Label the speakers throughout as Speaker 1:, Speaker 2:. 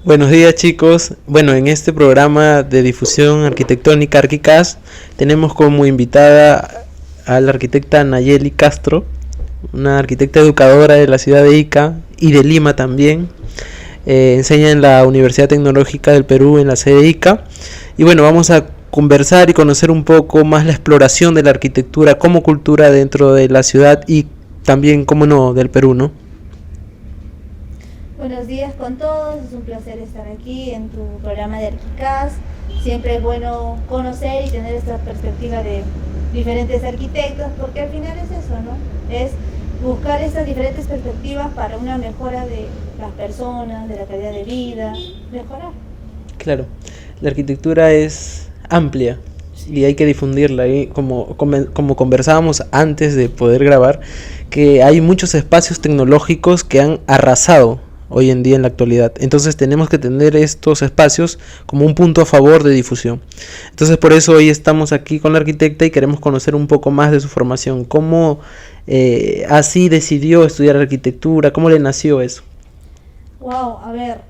Speaker 1: Buenos días chicos. Bueno, en este programa de difusión arquitectónica Arquicast tenemos como invitada a la arquitecta Nayeli Castro, una arquitecta educadora de la ciudad de Ica y de Lima también. Enseña en la Universidad Tecnológica del Perú en la sede de Ica. Y bueno, vamos a conversar y conocer un poco más la exploración de la arquitectura como cultura dentro de la ciudad y también, como no, del Perú, ¿no?
Speaker 2: Buenos días con todos, es un placer estar aquí en tu programa de Arquicast. Siempre es bueno conocer y tener esta perspectiva de diferentes arquitectos, porque al final es eso, ¿no? Es buscar estas diferentes perspectivas para una mejora de las personas, de la calidad de vida, mejorar.
Speaker 1: Claro, la arquitectura es amplia y hay que difundirla. Y como conversábamos antes de poder grabar, que hay muchos espacios tecnológicos que han arrasado hoy en día en la actualidad. Entonces tenemos que tener estos espacios como un punto a favor de difusión. Entonces por eso hoy estamos aquí con la arquitecta y queremos conocer un poco más de su formación. ¿Cómo así decidió estudiar arquitectura? ¿Cómo le nació eso?
Speaker 2: Wow, a ver,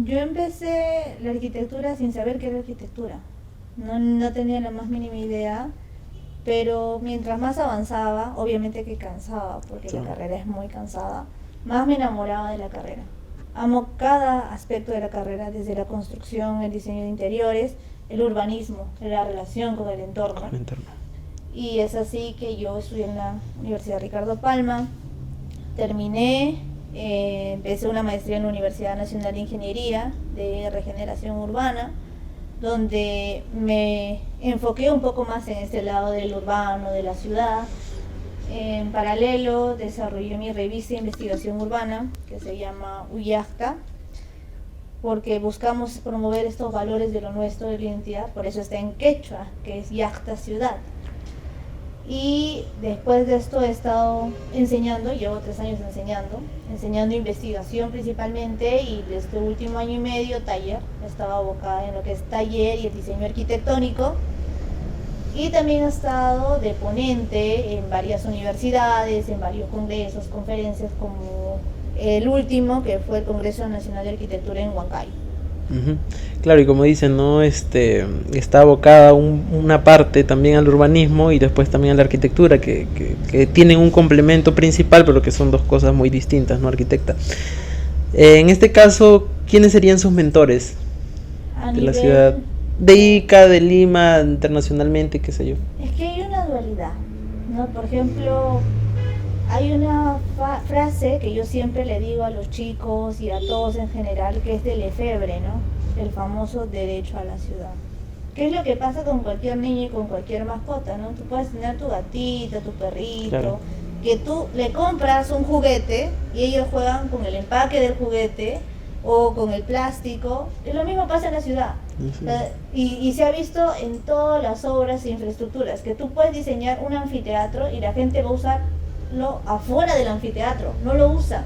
Speaker 2: yo empecé la arquitectura sin saber qué era arquitectura. No tenía la más mínima idea, pero mientras más avanzaba, obviamente que cansaba, porque
Speaker 1: Sí.
Speaker 2: la carrera es muy cansada, más me enamoraba de la carrera. Amo cada aspecto de la carrera, desde la construcción, el diseño de interiores, el urbanismo, la relación con el entorno.
Speaker 1: Con el entorno.
Speaker 2: Y es así que yo estudié en la Universidad Ricardo Palma, terminé, empecé una maestría en la Universidad Nacional de Ingeniería de Regeneración Urbana, donde me enfoqué un poco más en este lado del urbano, de la ciudad. En paralelo desarrollé mi revista de investigación urbana, que se llama Uyacta, porque buscamos promover estos valores de lo nuestro, de la identidad, por eso está en quechua, que es Yacta ciudad. Y después de esto he estado enseñando, llevo 3 años enseñando investigación principalmente, y desde este último año y medio taller. Estaba abocada en lo que es taller y el diseño arquitectónico, y también he estado de ponente en varias universidades, en varios congresos, conferencias, como el último que fue el Congreso Nacional de Arquitectura en Huancayo.
Speaker 1: Ujú. Claro, y como dicen, ¿no? Está abocada una parte también al urbanismo y después también a la arquitectura, que tienen un complemento principal, pero que son dos cosas muy distintas, ¿no, arquitecta? En este caso, ¿quiénes serían sus mentores
Speaker 2: A
Speaker 1: de la
Speaker 2: nivel,
Speaker 1: ciudad de Ica, de Lima, internacionalmente, qué sé yo?
Speaker 2: es que hay una dualidad, ¿no? Por ejemplo, hay una frase que yo siempre le digo a los chicos y a todos en general, que es de Lefebvre, ¿no? El famoso derecho a la ciudad. ¿Qué es lo que pasa con cualquier niño y con cualquier mascota, ¿no? Tú puedes tener tu gatito, tu perrito,
Speaker 1: Claro.
Speaker 2: que tú le compras un juguete y ellos juegan con el empaque del juguete o con el plástico. Y lo mismo pasa en la ciudad.
Speaker 1: Sí.
Speaker 2: Y se ha visto en todas las obras e infraestructuras, que tú puedes diseñar un anfiteatro y la gente va a usarlo afuera del anfiteatro, no lo usa.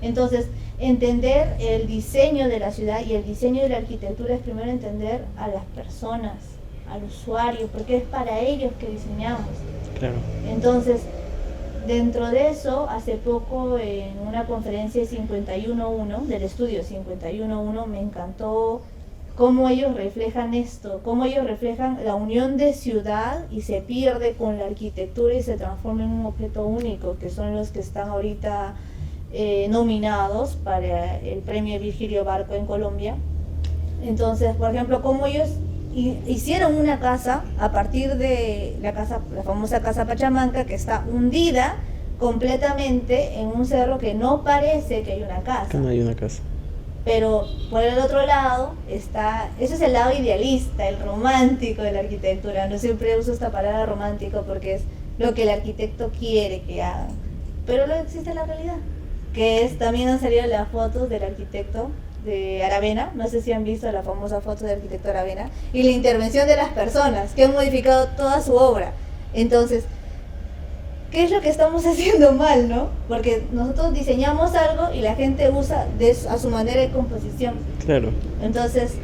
Speaker 2: Entonces, entender el diseño de la ciudad y el diseño de la arquitectura es primero entender a las personas, al usuario, porque es para ellos que diseñamos.
Speaker 1: Claro.
Speaker 2: Entonces, dentro de eso, hace poco en una conferencia 51.1, del estudio 51.1, me encantó cómo ellos reflejan esto, cómo ellos reflejan la unión de ciudad y se pierde con la arquitectura y se transforma en un objeto único, que son los que están ahorita nominados para el premio Virgilio Barco en Colombia. Entonces, por ejemplo, cómo ellos hicieron una casa a partir de la famosa casa Pachamanca, que está hundida completamente en un cerro que no parece que hay una casa.
Speaker 1: Que no hay una casa.
Speaker 2: Pero por el otro lado está, eso es el lado idealista, el romántico de la arquitectura. No siempre uso esta palabra romántico porque es lo que el arquitecto quiere que hagan. Pero luego existe la realidad, que es, también han salido las fotos del arquitecto de Aravena, no sé si han visto la famosa foto del arquitecto Aravena, y la intervención de las personas que han modificado toda su obra. Entonces, ¿qué es lo que estamos haciendo mal, no? Porque nosotros diseñamos algo y la gente usa a su manera de composición.
Speaker 1: Claro.
Speaker 2: Entonces,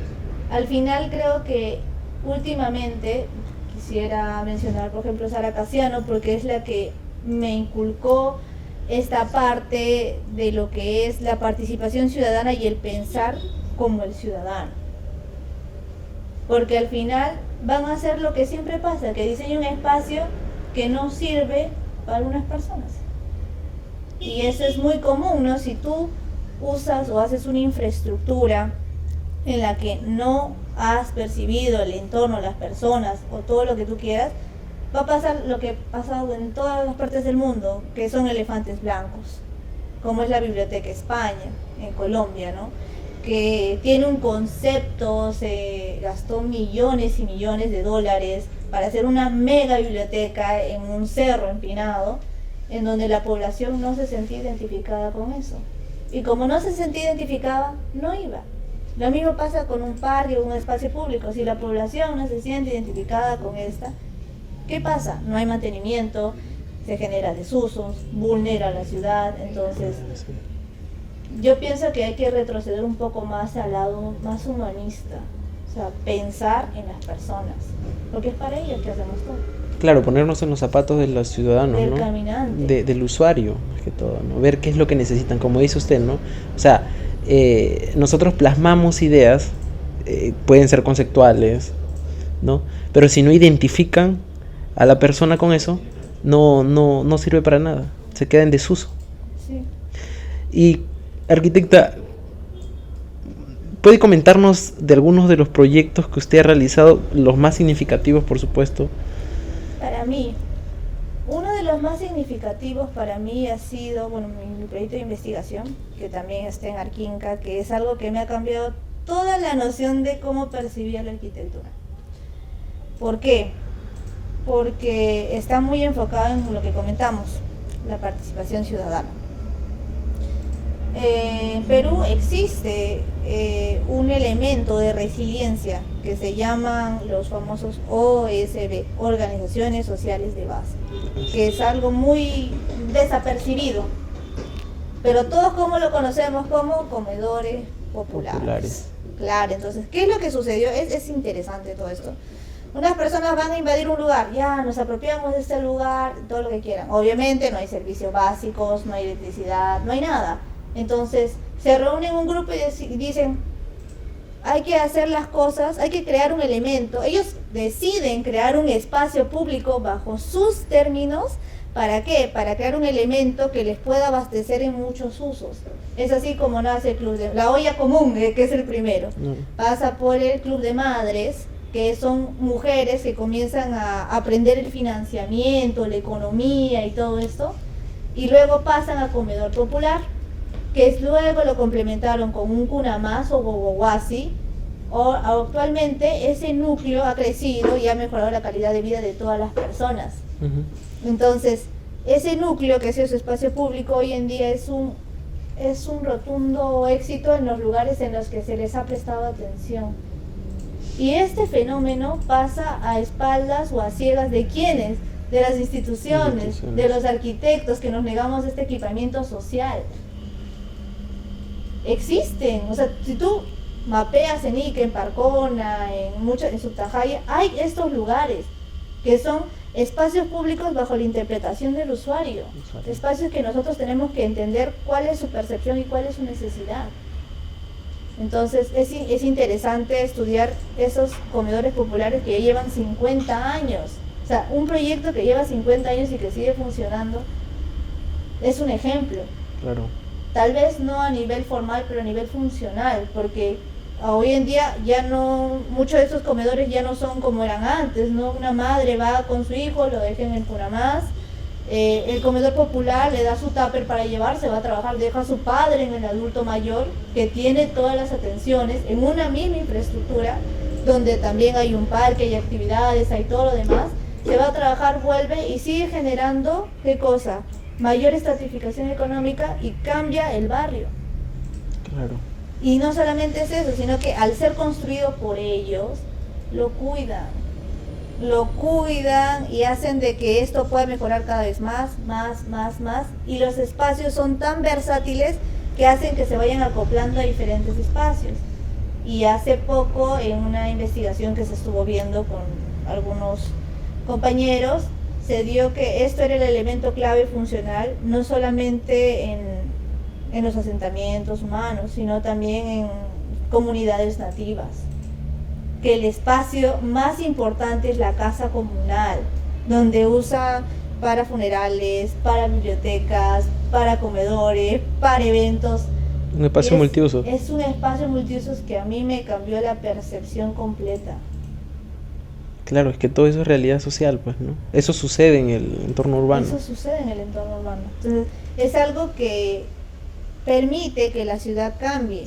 Speaker 2: al final creo que últimamente quisiera mencionar, por ejemplo, Sara Casiano, porque es la que me inculcó esta parte de lo que es la participación ciudadana y el pensar como el ciudadano. Porque al final van a hacer lo que siempre pasa, que diseñan un espacio que no sirve para algunas personas. Y eso es muy común, ¿no? Si tú usas o haces una infraestructura en la que no has percibido el entorno, las personas o todo lo que tú quieras, va a pasar lo que ha pasado en todas las partes del mundo, que son elefantes blancos, como es la Biblioteca España, en Colombia, ¿no? Que tiene un concepto, se gastó millones y millones de dólares para hacer una mega biblioteca en un cerro empinado, en donde la población no se sentía identificada con eso. Y como no se sentía identificada, no iba. Lo mismo pasa con un parque o un espacio público. Si la población no se siente identificada con esta, ¿qué pasa? No hay mantenimiento, se genera desusos, vulnera la ciudad. Entonces, yo pienso que hay que retroceder un poco más al lado más humanista, o sea, pensar en las personas, porque es para ellos que hacemos todo.
Speaker 1: Claro, ponernos en los zapatos de los ciudadanos,
Speaker 2: Del
Speaker 1: ¿no?
Speaker 2: caminante.
Speaker 1: Del usuario, más que todo, ¿no? Ver qué es lo que necesitan, como dice usted, ¿no? O sea, nosotros plasmamos ideas, pueden ser conceptuales, ¿no? Pero si no identifican a la persona con eso, no sirve para nada, se queda en desuso.
Speaker 2: Sí.
Speaker 1: Y, arquitecta, ¿puede comentarnos de algunos de los proyectos que usted ha realizado, los más significativos, por supuesto?
Speaker 2: Para mí, uno de los más significativos para mí ha sido, bueno, mi proyecto de investigación, que también está en Arquinca, que es algo que me ha cambiado toda la noción de cómo percibía la arquitectura. ¿Por qué? Porque está muy enfocado en lo que comentamos, la participación ciudadana. En Perú existe un elemento de resiliencia que se llaman los famosos OSB, Organizaciones Sociales de Base, que es algo muy desapercibido, pero todos como lo conocemos como comedores populares. Claro, entonces, ¿qué es lo que sucedió? Es interesante todo esto. Unas personas van a invadir un lugar, ya nos apropiamos de este lugar, todo lo que quieran. Obviamente no hay servicios básicos, no hay electricidad, no hay nada. Entonces se reúnen un grupo y dicen, hay que hacer las cosas, hay que crear un elemento. Ellos deciden crear un espacio público bajo sus términos. ¿Para qué? Para crear un elemento que les pueda abastecer en muchos usos. Es así como nace el club de la olla común, que es el primero. Pasa por el club de madres, que son mujeres que comienzan a aprender el financiamiento, la economía y todo esto. Y luego pasan a comedor popular, que luego lo complementaron con un cunamás o guaguaguasi. Actualmente ese núcleo ha crecido y ha mejorado la calidad de vida de todas las personas. Entonces, ese núcleo que ha sido su espacio público hoy en día es un rotundo éxito en los lugares en los que se les ha prestado atención. Y este fenómeno pasa a espaldas o a ciegas de ¿quiénes? De las instituciones, de los arquitectos que nos negamos este equipamiento social. Existen, o sea, si tú mapeas en Ica, en Parcona, en Subtajaya, hay estos lugares que son espacios públicos bajo la interpretación del usuario, espacios que nosotros tenemos que entender cuál es su percepción y cuál es su necesidad. Entonces es interesante estudiar esos comedores populares que ya llevan 50 años, o sea, un proyecto que lleva 50 años y que sigue funcionando es un ejemplo.
Speaker 1: Claro.
Speaker 2: Tal vez no a nivel formal, pero a nivel funcional, porque hoy en día ya no, muchos de esos comedores ya no son como eran antes, ¿no? Una madre va con su hijo, lo deja en el cunamás, el comedor popular le da su tupper para llevarse, va a trabajar, deja a su padre en el adulto mayor, que tiene todas las atenciones en una misma infraestructura, donde también hay un parque, hay actividades, hay todo lo demás, se va a trabajar, vuelve y sigue generando, ¿qué cosa? Mayor estratificación económica y cambia el barrio.
Speaker 1: Claro.
Speaker 2: Y no solamente es eso, sino que al ser construido por ellos, lo cuidan y hacen de que esto pueda mejorar cada vez más, y los espacios son tan versátiles que hacen que se vayan acoplando a diferentes espacios. Y hace poco, en una investigación que se estuvo viendo con algunos compañeros, se dio que esto era el elemento clave funcional, no solamente en los asentamientos humanos, sino también en comunidades nativas, que el espacio más importante es la casa comunal, donde usa para funerales, para bibliotecas, para comedores, para eventos.
Speaker 1: Un espacio multiuso.
Speaker 2: Es un espacio multiusos que a mí me cambió la percepción completa.
Speaker 1: Claro, es que todo eso es realidad social, pues, ¿no? Eso sucede en el entorno urbano.
Speaker 2: Eso sucede en el entorno urbano. Entonces, es algo que permite que la ciudad cambie.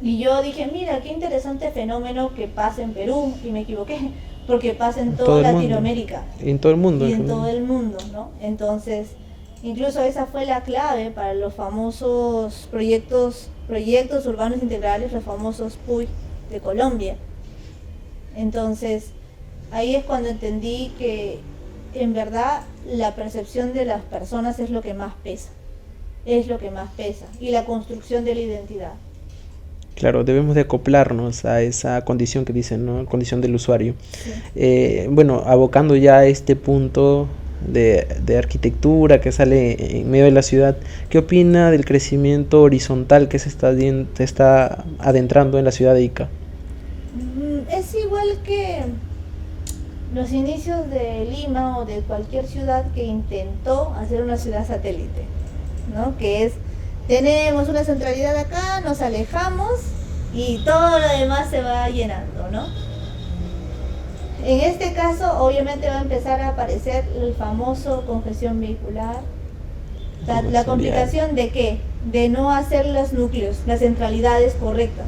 Speaker 2: Y yo dije, mira, qué interesante fenómeno que pasa en Perú, y me equivoqué, porque pasa en toda Latinoamérica.
Speaker 1: En todo el mundo.
Speaker 2: Y en todo el mundo, ¿no? Entonces, incluso esa fue la clave para los famosos proyectos urbanos integrales, los famosos PUI de Colombia. Entonces, ahí es cuando entendí que en verdad la percepción de las personas es lo que más pesa. Es lo que más pesa. Y la construcción de la identidad.
Speaker 1: Claro, debemos de acoplarnos a esa condición que dicen, ¿no? Condición del usuario. Sí. Bueno, abocando ya a este punto de arquitectura que sale en medio de la ciudad, ¿qué opina del crecimiento horizontal que se está adentrando en la ciudad de Ica?
Speaker 2: Es igual que los inicios de Lima o de cualquier ciudad que intentó hacer una ciudad satélite, ¿no? Que es, tenemos una centralidad acá, nos alejamos y todo lo demás se va llenando, ¿no? En este caso, obviamente va a empezar a aparecer el famoso congestión vehicular. La complicación de ¿qué? De no hacer los núcleos, las centralidades correctas.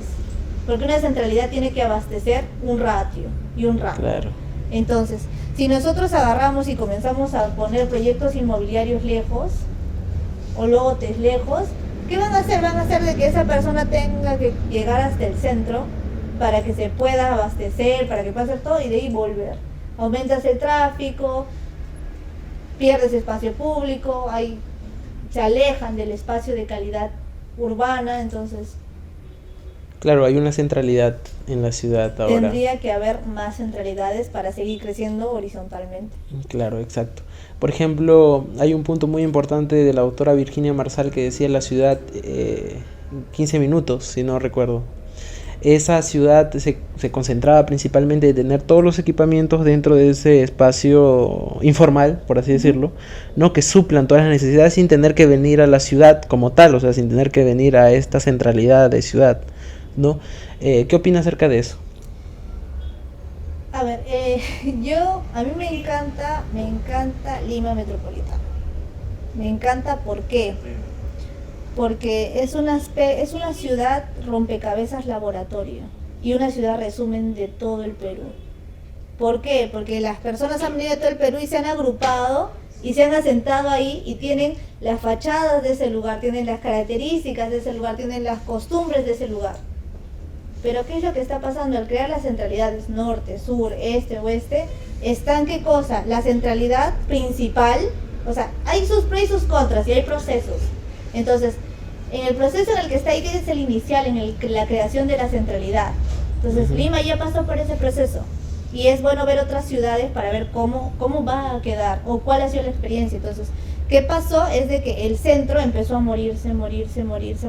Speaker 2: Porque una centralidad tiene que abastecer un ratio y un rango.
Speaker 1: Claro.
Speaker 2: Entonces, si nosotros agarramos y comenzamos a poner proyectos inmobiliarios lejos, o lotes lejos, ¿qué van a hacer? Van a hacer de que esa persona tenga que llegar hasta el centro para que se pueda abastecer, para que pase todo y de ahí volver. Aumentas el tráfico, pierdes espacio público, se alejan del espacio de calidad urbana, entonces...
Speaker 1: Claro, hay una centralidad en la ciudad ahora.
Speaker 2: Tendría que haber más centralidades para seguir creciendo horizontalmente.
Speaker 1: Claro, exacto. Por ejemplo, hay un punto muy importante de la autora Virginia Marsal que decía la ciudad 15 minutos, si no recuerdo. Esa ciudad se concentraba principalmente en tener todos los equipamientos dentro de ese espacio informal, por así decirlo, ¿no? Que suplan todas las necesidades sin tener que venir a la ciudad como tal, o sea, sin tener que venir a esta centralidad de ciudad, ¿no? ¿Qué opina acerca de eso?
Speaker 2: A ver, a mí me encanta Lima Metropolitana. Me encanta, ¿por qué? Porque es una ciudad rompecabezas laboratorio y una ciudad resumen de todo el Perú. ¿Por qué? Porque las personas han venido de todo el Perú y se han agrupado y se han asentado ahí y tienen las fachadas de ese lugar, tienen las características de ese lugar, tienen las costumbres de ese lugar. Pero ¿qué es lo que está pasando? Al crear las centralidades norte, sur, este, oeste, están ¿qué cosa? La centralidad principal, o sea, hay sus pros y sus contras y hay procesos. Entonces, en el proceso en el que está ahí, que es el inicial, la creación de la centralidad. Entonces, Lima ya pasó por ese proceso. Y es bueno ver otras ciudades para ver cómo va a quedar o cuál ha sido la experiencia. Entonces, ¿qué pasó? Es de que el centro empezó a morirse.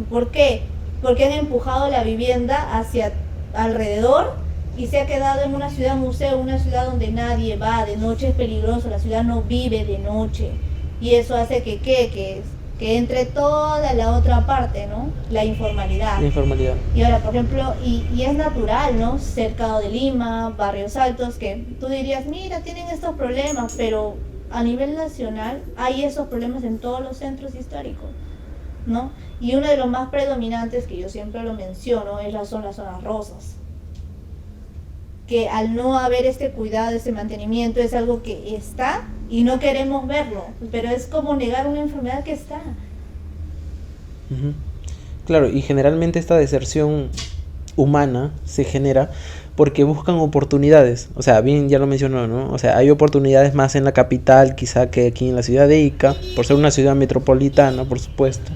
Speaker 2: ¿Por qué? Porque han empujado la vivienda hacia alrededor y se ha quedado en una ciudad museo, una ciudad donde nadie va, de noche es peligroso, la ciudad no vive de noche. Y eso hace que entre toda la otra parte, ¿no? La informalidad. Y ahora, por ejemplo, y es natural, ¿no? Cercado de Lima, barrios altos, que tú dirías, mira, tienen estos problemas, pero a nivel nacional hay esos problemas en todos los centros históricos, ¿no? Y uno de los más predominantes, que yo siempre lo menciono, son las zonas rosas. Que al no haber este cuidado, este mantenimiento, es algo que está y no queremos verlo, pero es como negar una enfermedad que está.
Speaker 1: Claro, y generalmente esta deserción humana se genera porque buscan oportunidades, o sea, bien ya lo mencionó, ¿no? O sea, hay oportunidades más en la capital quizá que aquí en la ciudad de Ica, por ser una ciudad metropolitana, por supuesto.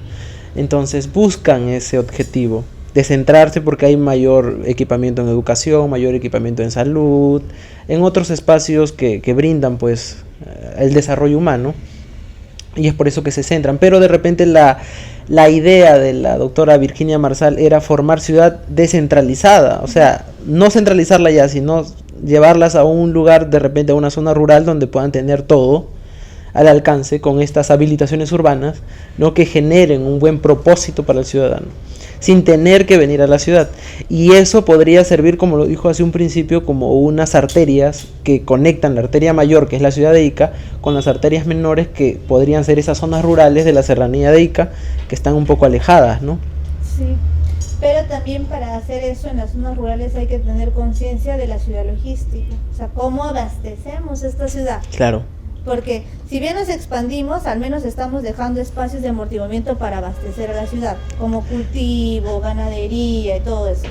Speaker 1: Entonces buscan ese objetivo de centrarse porque hay mayor equipamiento en educación, mayor equipamiento en salud, en otros espacios que brindan pues el desarrollo humano, y es por eso que se centran. Pero de repente la idea de la doctora Virginia Marsal era formar ciudad descentralizada, o sea, no centralizarla ya, sino llevarlas a un lugar, de repente a una zona rural donde puedan tener todo al alcance con estas habilitaciones urbanas, ¿no? Que generen un buen propósito para el ciudadano, sin tener que venir a la ciudad. Y eso podría servir, como lo dijo hace un principio, como unas arterias que conectan la arteria mayor, que es la ciudad de Ica, con las arterias menores, que podrían ser esas zonas rurales de la serranía de Ica, que están un poco alejadas, ¿no?
Speaker 2: Sí, pero también para hacer eso en las zonas rurales hay que tener conciencia de la ciudad logística, o sea, cómo abastecemos esta ciudad.
Speaker 1: Claro.
Speaker 2: Porque si bien nos expandimos, al menos estamos dejando espacios de amortiguamiento para abastecer a la ciudad, como cultivo, ganadería y todo eso.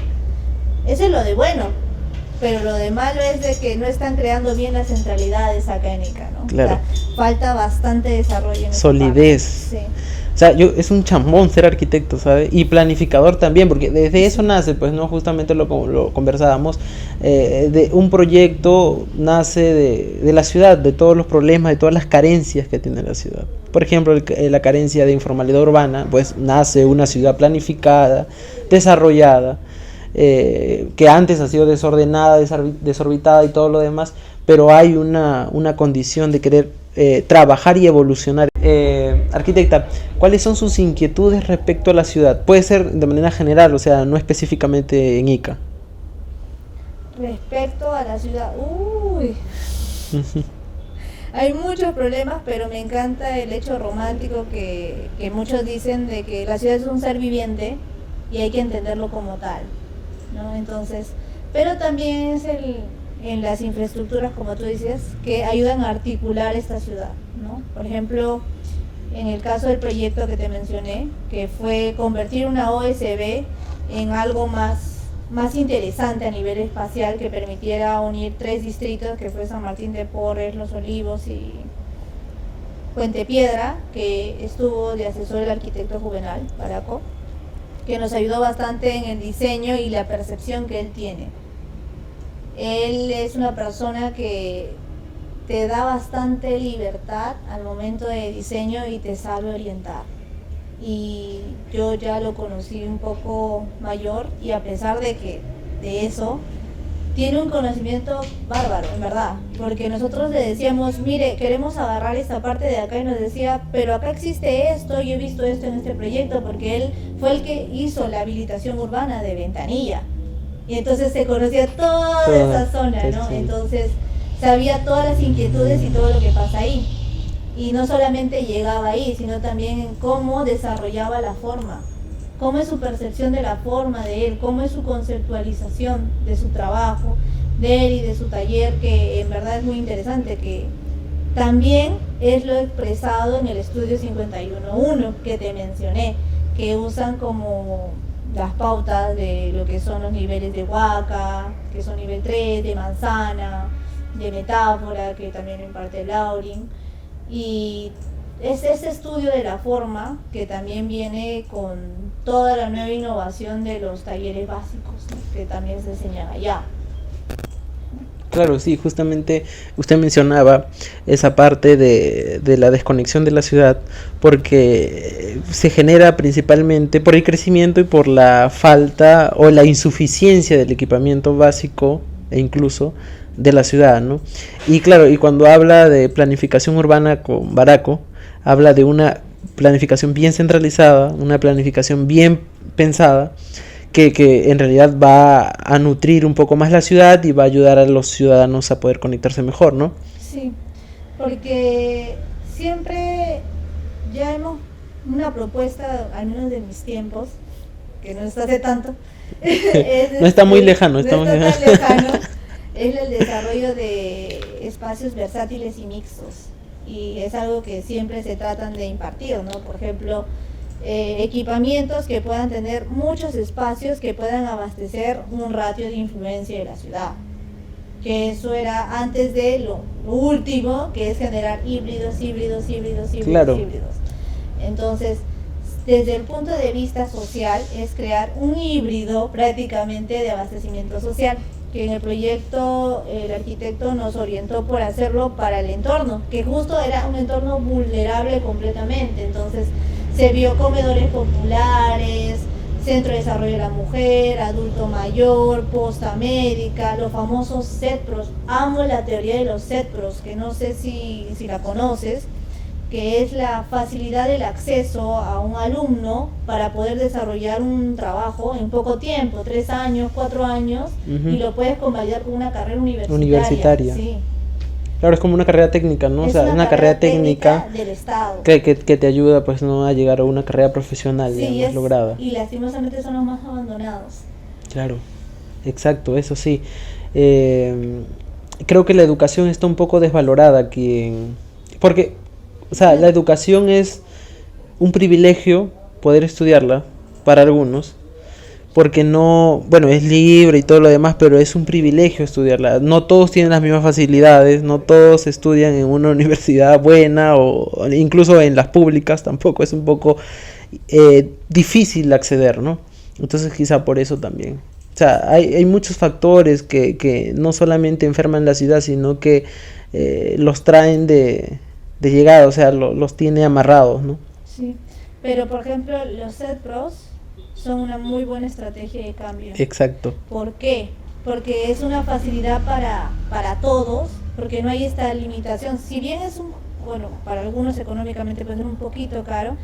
Speaker 2: Eso es lo de bueno, pero lo de malo es de que no están creando bien las centralidades acá en Ica, ¿no?
Speaker 1: Claro.
Speaker 2: O sea, falta bastante desarrollo en
Speaker 1: solidez.
Speaker 2: Sí.
Speaker 1: O sea, es un chambón ser arquitecto, ¿sabes? Y planificador también, porque desde eso nace, pues, ¿no? Justamente lo conversábamos, de un proyecto nace de la ciudad, de todos los problemas, de todas las carencias que tiene la ciudad. Por ejemplo, la carencia de informalidad urbana, pues nace una ciudad planificada, desarrollada, que antes ha sido desordenada, desorbitada y todo lo demás, pero hay una condición de querer trabajar y evolucionar. Arquitecta, ¿cuáles son sus inquietudes respecto a la ciudad? Puede ser de manera general, o sea, no específicamente en Ica.
Speaker 2: Respecto a la ciudad, hay muchos problemas, pero me encanta el hecho romántico que muchos dicen de que la ciudad es un ser viviente y hay que entenderlo como tal, ¿no? Entonces, pero también es en las infraestructuras, como tú dices, que ayudan a articular esta ciudad, ¿no? Por ejemplo, en el caso del proyecto que te mencioné, que fue convertir una OSB en algo más interesante a nivel espacial, que permitiera unir 3 distritos, que fue San Martín de Porres, Los Olivos y Puente Piedra, que estuvo de asesor el arquitecto Juvenal Baraco, que nos ayudó bastante en el diseño y la percepción que él tiene. Él es una persona que te da bastante libertad al momento de diseño y te sabe orientar. Y yo ya lo conocí un poco mayor, y a pesar de eso, tiene un conocimiento bárbaro, en verdad. Porque nosotros le decíamos, mire, queremos agarrar esta parte de acá, y nos decía, pero acá existe esto, yo he visto esto en este proyecto, porque él fue el que hizo la habilitación urbana de Ventanilla. Y entonces se conocía toda esa zona, ¿no? Sí. Entonces sabía todas las inquietudes y todo lo que pasa ahí. Y no solamente llegaba ahí, sino también cómo desarrollaba la forma, cómo es su percepción de la forma de él, cómo es su conceptualización de su trabajo, de él y de su taller, que en verdad es muy interesante, que también es lo expresado en el estudio 51.1 que te mencioné, que usan como las pautas de lo que son los niveles de Huaca, que son nivel 3, de manzana, de metáfora, que también lo imparte Laurin. Y es ese estudio de la forma que también viene con toda la nueva innovación de los talleres básicos, ¿no? Que también se enseñan allá.
Speaker 1: Claro, sí, justamente usted mencionaba esa parte de la desconexión de la ciudad, porque se genera principalmente por el crecimiento y por la falta o la insuficiencia del equipamiento básico e incluso de la ciudad, ¿no? Y claro, y cuando habla de planificación urbana con Baraco, habla de una planificación bien centralizada, una planificación bien pensada, que en realidad va a nutrir un poco más la ciudad y va a ayudar a los ciudadanos a poder conectarse mejor, ¿no?
Speaker 2: Sí, porque siempre ya hemos una propuesta, al menos de mis tiempos, que no está hace tanto,
Speaker 1: no está muy lejano,
Speaker 2: es el desarrollo de espacios versátiles y mixtos, y es algo que siempre se tratan de impartir, ¿no? Por ejemplo, equipamientos que puedan tener muchos espacios que puedan abastecer un ratio de influencia de la ciudad, que eso era antes de lo último, que es generar híbridos. Claro. Entonces, desde el punto de vista social, es crear un híbrido prácticamente de abastecimiento social, que en el proyecto el arquitecto nos orientó por hacerlo para el entorno, que justo era un entorno vulnerable completamente. Entonces se vio comedores populares, centro de desarrollo de la mujer, adulto mayor, posta médica, los famosos CETPROS. Amo la teoría de los CETPROS, que no sé si la conoces, que es la facilidad del acceso a un alumno para poder desarrollar un trabajo en poco tiempo, 3 años, 4 años, y lo puedes convalidar con una carrera universitaria. Sí.
Speaker 1: Claro, es como una carrera técnica, ¿no?
Speaker 2: Es
Speaker 1: o sea, una carrera técnica
Speaker 2: del Estado.
Speaker 1: Que te ayuda, pues, ¿no? A llegar a una carrera profesional,
Speaker 2: sí,
Speaker 1: digamos, lograda.
Speaker 2: Y lastimosamente son los más abandonados.
Speaker 1: Claro, exacto, eso sí. Creo que la educación está un poco desvalorada aquí porque, o sea, la educación es un privilegio poder estudiarla para algunos, porque no, bueno, es libre y todo lo demás, pero es un privilegio estudiarla. No todos tienen las mismas facilidades, no todos estudian en una universidad buena o incluso en las públicas tampoco, es un poco difícil acceder, ¿no? Entonces quizá por eso también. O sea, hay muchos factores que no solamente enferman la ciudad, sino que los traen de llegada, o sea, los tiene amarrados, ¿no?
Speaker 2: Sí, pero por ejemplo los CETPROS son una muy buena estrategia de cambio.
Speaker 1: Exacto.
Speaker 2: ¿Por qué? Porque es una facilidad para todos, porque no hay esta limitación. Si bien es bueno, para algunos económicamente puede ser un poquito caro,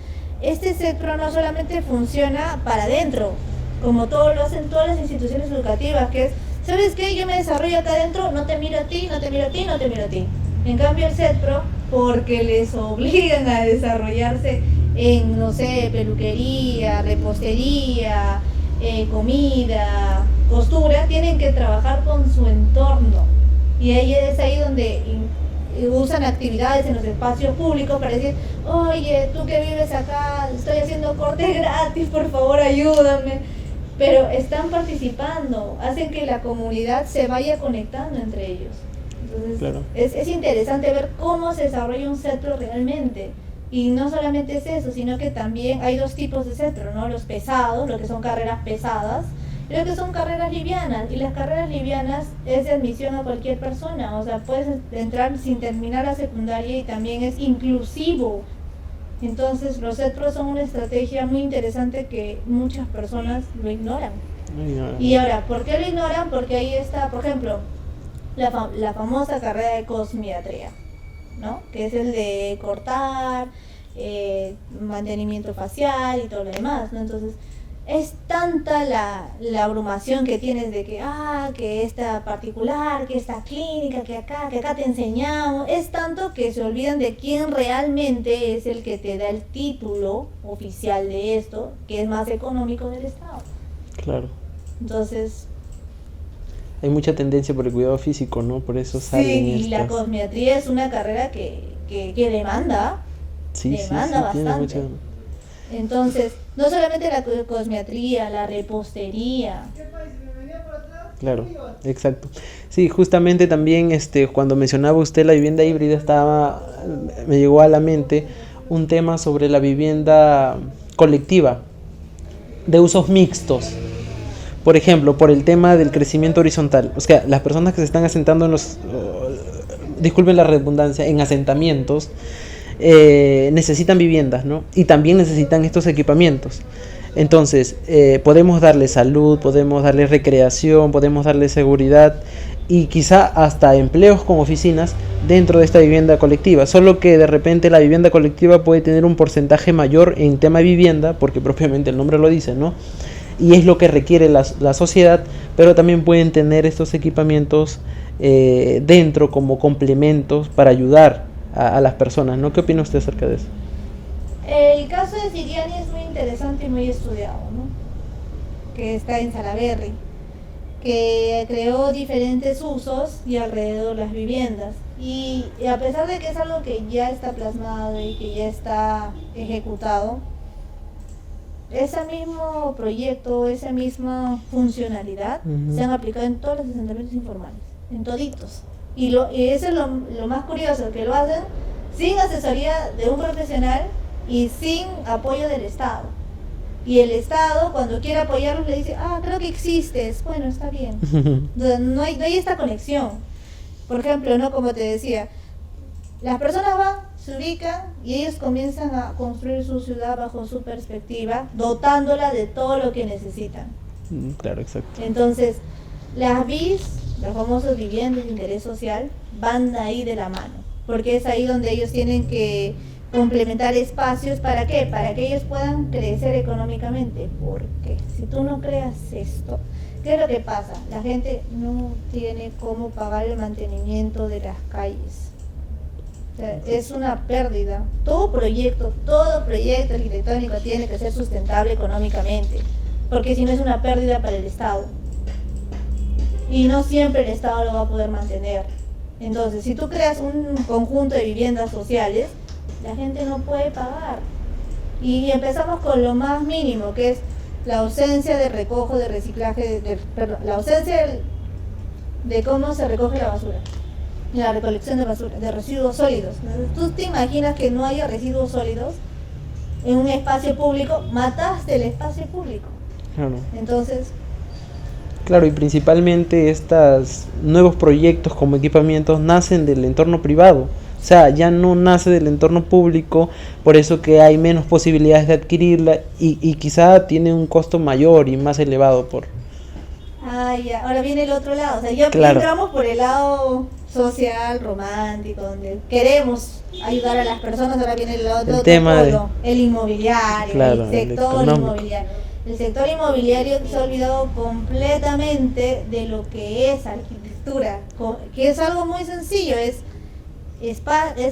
Speaker 2: este CETPRO no solamente funciona para adentro, como todo lo hacen todas las instituciones educativas, que es, ¿sabes qué? Yo me desarrollo acá adentro, no te miro a ti, no te miro a ti, no te miro a ti. En cambio el CETPRO, porque les obligan a desarrollarse en, no sé, peluquería, repostería, comida, costura, tienen que trabajar con su entorno. Y ahí es ahí donde usan actividades en los espacios públicos para decir, oye, tú que vives acá, estoy haciendo corte gratis, por favor ayúdame. Pero están participando, hacen que la comunidad se vaya conectando entre ellos. Entonces, claro, es interesante ver cómo se desarrolla un CETPRO realmente. Y no solamente es eso, sino que también hay 2 tipos de CETPRO, ¿no? Los pesados, lo que son carreras pesadas, y lo que son carreras livianas. Y las carreras livianas es de admisión a cualquier persona, o sea, puedes entrar sin terminar la secundaria y también es inclusivo. Entonces los CETPRO son una estrategia muy interesante que muchas personas lo ignoran. Y ahora, ¿por qué lo ignoran? Porque ahí está, por ejemplo, la famosa carrera de cosmiatría, ¿no? Que es el de cortar, mantenimiento facial y todo lo demás, ¿no? Entonces es tanta la abrumación que tienes de que esta particular, que esta clínica, que acá te enseñamos, es tanto que se olvidan de quién realmente es el que te da el título oficial de esto, que es más económico del Estado.
Speaker 1: Claro.
Speaker 2: Entonces
Speaker 1: hay mucha tendencia por el cuidado físico, ¿no? Por eso salen
Speaker 2: estas. Sí, y la cosmiatría es una carrera que demanda, bastante. Entonces, no solamente la cosmiatría, la repostería.
Speaker 1: Claro, exacto. Sí, justamente también cuando mencionaba usted la vivienda híbrida me llegó a la mente un tema sobre la vivienda colectiva de usos mixtos. Por ejemplo, por el tema del crecimiento horizontal. O sea, las personas que se están asentando disculpen la redundancia, en asentamientos, necesitan viviendas, ¿no? Y también necesitan estos equipamientos. Entonces, podemos darle salud, podemos darle recreación, podemos darle seguridad y quizá hasta empleos con oficinas dentro de esta vivienda colectiva. Solo que de repente la vivienda colectiva puede tener un porcentaje mayor en tema de vivienda, porque propiamente el nombre lo dice, ¿no? Y es lo que requiere la sociedad, pero también pueden tener estos equipamientos dentro como complementos para ayudar a las personas, ¿no? ¿Qué opina usted acerca de eso?
Speaker 2: El caso de Siriani es muy interesante y muy estudiado, ¿no? Que está en Salaberry, que creó diferentes usos y alrededor las viviendas. Y a pesar de que es algo que ya está plasmado y que ya está ejecutado, ese mismo proyecto, esa misma funcionalidad se han aplicado en todos los asentamientos informales, en toditos. Y eso es lo más curioso, que lo hacen sin asesoría de un profesional y sin apoyo del Estado. Y el Estado, cuando quiere apoyarlos, le dice, creo que existes, bueno, está bien. Entonces, no hay esta conexión. Por ejemplo, ¿no? Como te decía, las personas van, se ubican y ellos comienzan a construir su ciudad bajo su perspectiva, dotándola de todo lo que necesitan.
Speaker 1: Claro, exacto.
Speaker 2: Entonces, las BIS, los famosos viviendas de interés social, van ahí de la mano, porque es ahí donde ellos tienen que complementar espacios. ¿Para qué? Para que ellos puedan crecer económicamente, porque si tú no creas esto, ¿qué es lo que pasa? La gente no tiene cómo pagar el mantenimiento de las calles. O sea, es una pérdida. Todo proyecto arquitectónico tiene que ser sustentable económicamente, porque si no es una pérdida para el Estado. Y no siempre el Estado lo va a poder mantener. Entonces, si tú creas un conjunto de viviendas sociales, la gente no puede pagar. Y empezamos con lo más mínimo, que es la ausencia de recojo, de reciclaje, la ausencia de cómo se recoge la basura, la recolección de basura, de residuos sólidos. ¿Tú te imaginas que no haya residuos sólidos en un espacio público? Mataste el espacio público.
Speaker 1: Claro.
Speaker 2: Entonces,
Speaker 1: claro, y principalmente estos nuevos proyectos como equipamientos nacen del entorno privado. O sea, ya no nace del entorno público, por eso que hay menos posibilidades de adquirirla y quizá tiene un costo mayor y más elevado por...
Speaker 2: ya. Ahora viene el otro lado. O sea, ya
Speaker 1: claro.
Speaker 2: Entramos por el lado social, romántico, donde queremos ayudar a las personas. Ahora viene el otro
Speaker 1: tema
Speaker 2: polo, el inmobiliario,
Speaker 1: claro,
Speaker 2: el sector inmobiliario. El sector inmobiliario se ha olvidado completamente de lo que es arquitectura, que es algo muy sencillo, es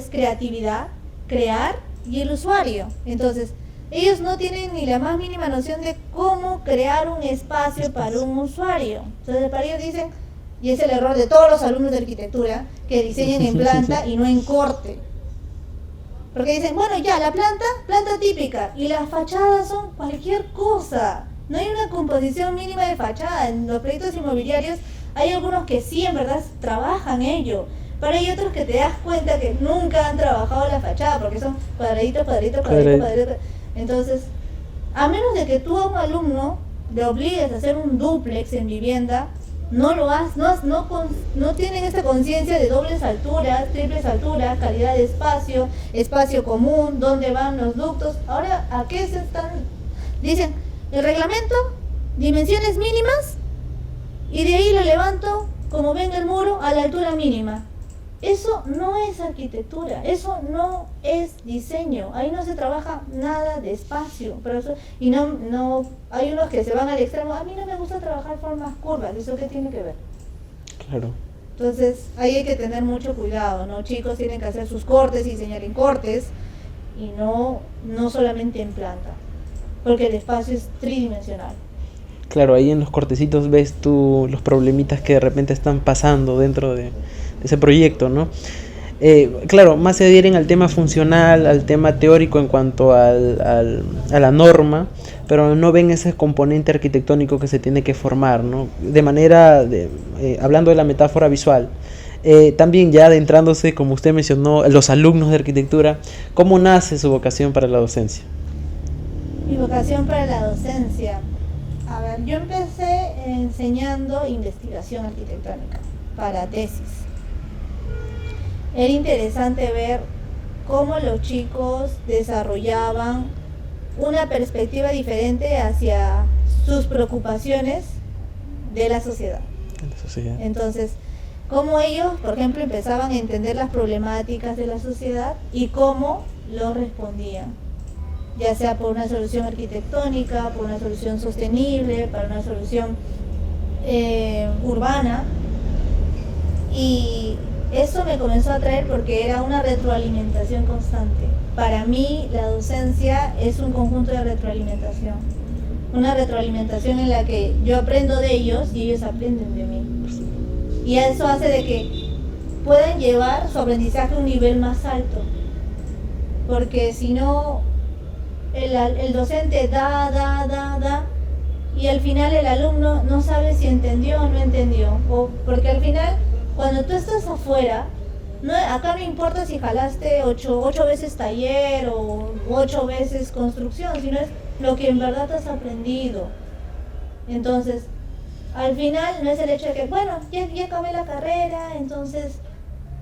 Speaker 2: creatividad, crear y el usuario. Entonces, ellos no tienen ni la más mínima noción de cómo crear un espacio para un usuario. Entonces, para ellos dicen, y es el error de todos los alumnos de arquitectura, que diseñan en planta y no en corte. Porque dicen, bueno, ya, la planta típica, y las fachadas son cualquier cosa. No hay una composición mínima de fachada. En los proyectos inmobiliarios hay algunos que sí, en verdad, trabajan ello. Pero hay otros que te das cuenta que nunca han trabajado la fachada, porque son cuadraditos. Entonces, a menos de que tú a un alumno le obligues a hacer un dúplex en vivienda, no lo haces, no tienen esta conciencia de dobles alturas, triples alturas, calidad de espacio común, dónde van los ductos. Ahora, ¿a qué se están? Dicen, el reglamento, dimensiones mínimas, y de ahí lo levanto, como venga el muro, a la altura mínima. Eso no es arquitectura, eso no es diseño, ahí no se trabaja nada de espacio, pero eso, y no hay unos que se van al extremo, a mí no me gusta trabajar formas curvas, ¿eso qué tiene que ver?
Speaker 1: Claro.
Speaker 2: Entonces, ahí hay que tener mucho cuidado, ¿no? Chicos tienen que hacer sus cortes y diseñar en cortes, y no solamente en planta, porque el espacio es tridimensional.
Speaker 1: Claro, ahí en los cortecitos ves tú los problemitas que de repente están pasando dentro de ese proyecto, ¿no? Claro, más se adhieren al tema funcional, al tema teórico en cuanto a la norma, pero no ven ese componente arquitectónico que se tiene que formar, ¿no? De manera, hablando de la metáfora visual, también ya adentrándose, como usted mencionó, los alumnos de arquitectura, ¿cómo nace su vocación para la docencia?
Speaker 2: Mi vocación para la docencia, a ver, yo empecé enseñando investigación arquitectónica para tesis. Era interesante ver cómo los chicos desarrollaban una perspectiva diferente hacia sus preocupaciones de la sociedad. Entonces, cómo ellos, por ejemplo, empezaban a entender las problemáticas de la sociedad y cómo lo respondían, ya sea por una solución arquitectónica, por una solución sostenible, para una solución urbana. Y eso me comenzó a atraer porque era una retroalimentación constante. Para mí la docencia es un conjunto de retroalimentación. Una retroalimentación en la que yo aprendo de ellos y ellos aprenden de mí. Y eso hace de que puedan llevar su aprendizaje a un nivel más alto. Porque si no, el docente da, y al final el alumno no sabe si entendió o no entendió. Porque al final, cuando tú estás afuera, No, acá no importa si jalaste ocho veces taller o 8 veces construcción, sino es lo que en verdad has aprendido. Entonces, al final no es el hecho de que, bueno, ya acabé la carrera, entonces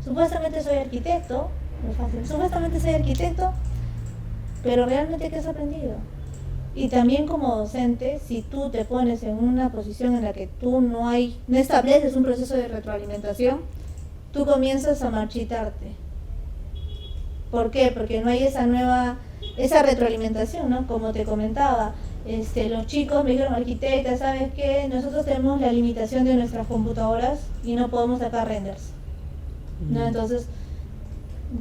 Speaker 2: supuestamente soy arquitecto, muy fácil, supuestamente soy arquitecto, pero realmente ¿qué has aprendido? Y también como docente, si tú te pones en una posición en la que tú no estableces un proceso de retroalimentación, tú comienzas a marchitarte. ¿Por qué? Porque no hay esa retroalimentación, ¿no? Como te comentaba, los chicos me dijeron, arquitecta, ¿sabes qué? Nosotros tenemos la limitación de nuestras computadoras y no podemos sacar renders, ¿no? Entonces,